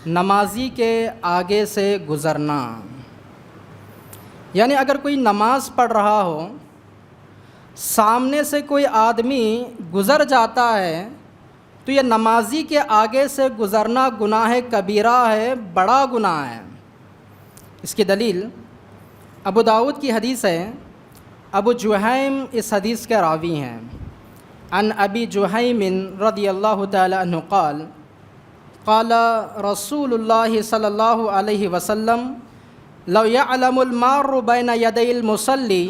نمازی کے آگے سے گزرنا، یعنی اگر کوئی نماز پڑھ رہا ہو، سامنے سے کوئی آدمی گزر جاتا ہے تو یہ نمازی کے آگے سے گزرنا گناہ کبیرہ ہے، بڑا گناہ ہے۔ اس کی دلیل ابو داؤد کی حدیث ہے، ابو جہیم اس حدیث کے راوی ہیں۔ عن ابی جہیم رضی اللہ تعالی عنہ قال قال رسول اللہ صلی اللہ علیہ وسلم لو يعلم المار بین یدی المصلی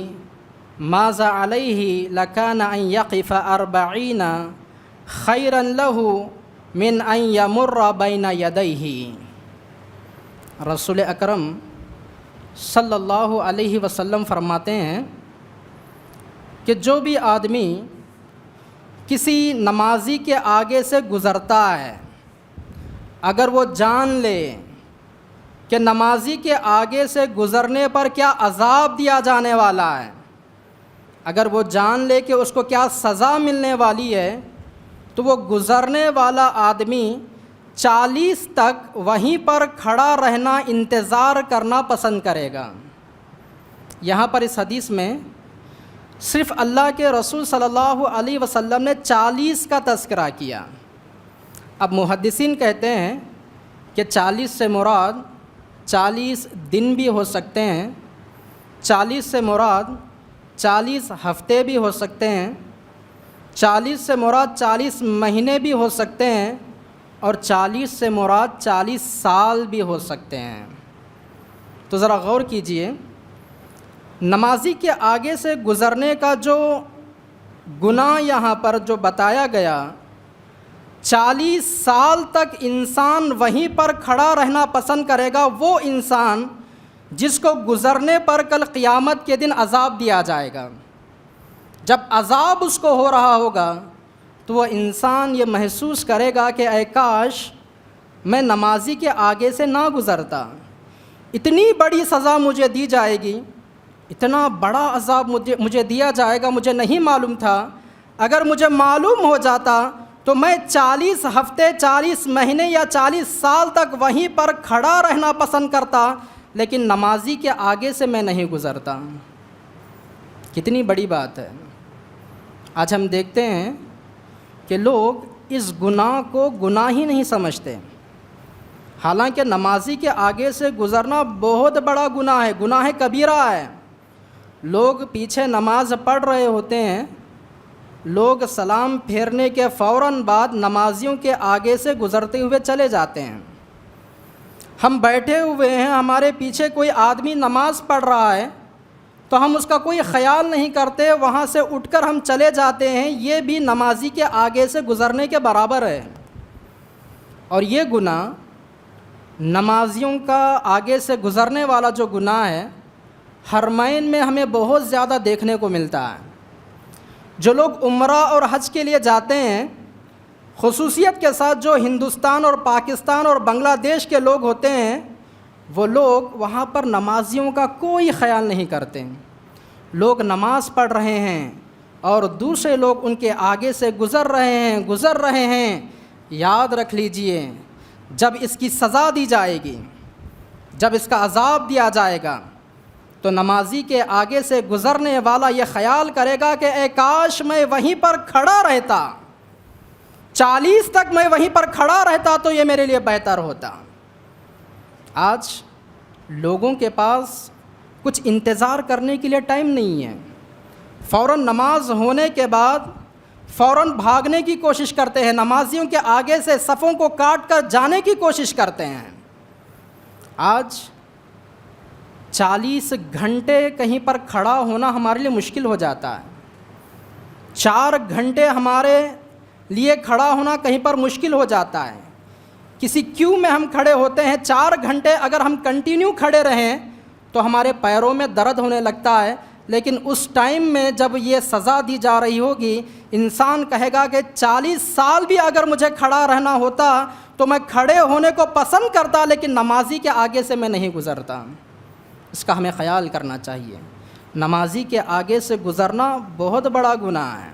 ماذا علیہ لکان ان یقف 40 خیرا له من ان یمر بین یدیہ۔ رسول اکرم صلی اللہ علیہ وسلم فرماتے ہیں کہ جو بھی آدمی کسی نمازی کے آگے سے گزرتا ہے، اگر وہ جان لے کہ نمازی کے آگے سے گزرنے پر کیا عذاب دیا جانے والا ہے، اگر وہ جان لے کہ اس کو کیا سزا ملنے والی ہے، تو وہ گزرنے والا آدمی 40 تک وہیں پر کھڑا رہنا، انتظار کرنا پسند کرے گا۔ یہاں پر اس حدیث میں صرف اللہ کے رسول صلی اللہ علیہ وسلم نے 40 کا تذکرہ کیا۔ اب محدثین کہتے ہیں کہ 40 سے مراد 40 دن بھی ہو سکتے ہیں، 40 سے مراد 40 ہفتے بھی ہو سکتے ہیں، 40 سے مراد 40 مہینے بھی ہو سکتے ہیں، اور 40 سے مراد 40 سال بھی ہو سکتے ہیں۔ تو ذرا غور کیجئے، نمازی کے آگے سے گزرنے کا جو گناہ یہاں پر جو بتایا گیا، 40 سال تک انسان وہیں پر کھڑا رہنا پسند کرے گا، وہ انسان جس کو گزرنے پر کل قیامت کے دن عذاب دیا جائے گا۔ جب عذاب اس کو ہو رہا ہوگا تو وہ انسان یہ محسوس کرے گا کہ اے کاش میں نمازی کے آگے سے نہ گزرتا، اتنی بڑی سزا مجھے دی جائے گی، اتنا بڑا عذاب مجھے دیا جائے گا، مجھے نہیں معلوم تھا، اگر مجھے معلوم ہو جاتا تو میں 40 ہفتے 40 مہینے یا 40 سال تک وہیں پر کھڑا رہنا پسند کرتا، لیکن نمازی کے آگے سے میں نہیں گزرتا۔ کتنی بڑی بات ہے۔ آج ہم دیکھتے ہیں کہ لوگ اس گناہ کو گناہ ہی نہیں سمجھتے، حالانکہ نمازی کے آگے سے گزرنا بہت بڑا گناہ ہے، گناہ کبیرہ ہے۔ لوگ پیچھے نماز پڑھ رہے ہوتے ہیں، لوگ سلام پھیرنے کے فوراً بعد نمازیوں کے آگے سے گزرتے ہوئے چلے جاتے ہیں۔ ہم بیٹھے ہوئے ہیں، ہمارے پیچھے کوئی آدمی نماز پڑھ رہا ہے تو ہم اس کا کوئی خیال نہیں کرتے، وہاں سے اٹھ کر ہم چلے جاتے ہیں، یہ بھی نمازی کے آگے سے گزرنے کے برابر ہے۔ اور یہ گناہ نمازیوں کا آگے سے گزرنے والا جو گناہ ہے، حرمین میں ہمیں بہت زیادہ دیکھنے کو ملتا ہے۔ جو لوگ عمرہ اور حج کے لیے جاتے ہیں، خصوصیت کے ساتھ جو ہندوستان اور پاکستان اور بنگلہ دیش کے لوگ ہوتے ہیں، وہ لوگ وہاں پر نمازیوں کا کوئی خیال نہیں کرتے۔ لوگ نماز پڑھ رہے ہیں اور دوسرے لوگ ان کے آگے سے گزر رہے ہیں۔ یاد رکھ لیجئے، جب اس کی سزا دی جائے گی، جب اس کا عذاب دیا جائے گا، تو نمازی کے آگے سے گزرنے والا یہ خیال کرے گا کہ اے کاش میں وہیں پر کھڑا رہتا، 40 تک میں وہیں پر کھڑا رہتا تو یہ میرے لیے بہتر ہوتا۔ آج لوگوں کے پاس کچھ انتظار کرنے کے لیے ٹائم نہیں ہے، فوراً نماز ہونے کے بعد فوراً بھاگنے کی کوشش کرتے ہیں، نمازیوں کے آگے سے صفوں کو کاٹ کر جانے کی کوشش کرتے ہیں۔ آج 40 گھنٹے کہیں پر کھڑا ہونا ہمارے لیے مشکل ہو جاتا ہے، 4 گھنٹے ہمارے لیے کھڑا ہونا کہیں پر مشکل ہو جاتا ہے۔ کسی کیو میں ہم کھڑے ہوتے ہیں، 4 گھنٹے اگر ہم کنٹینیو کھڑے رہیں تو ہمارے پیروں میں درد ہونے لگتا ہے، لیکن اس ٹائم میں جب یہ سزا دی جا رہی ہوگی، انسان کہے گا کہ 40 سال بھی اگر مجھے کھڑا رہنا ہوتا تو میں کھڑے ہونے کو پسند کرتا، لیکن نمازی کے آگے سے میں نہیں گزرتا۔ اس کا ہمیں خیال کرنا چاہیے۔ نمازی کے آگے سے گزرنا بہت بڑا گناہ ہے۔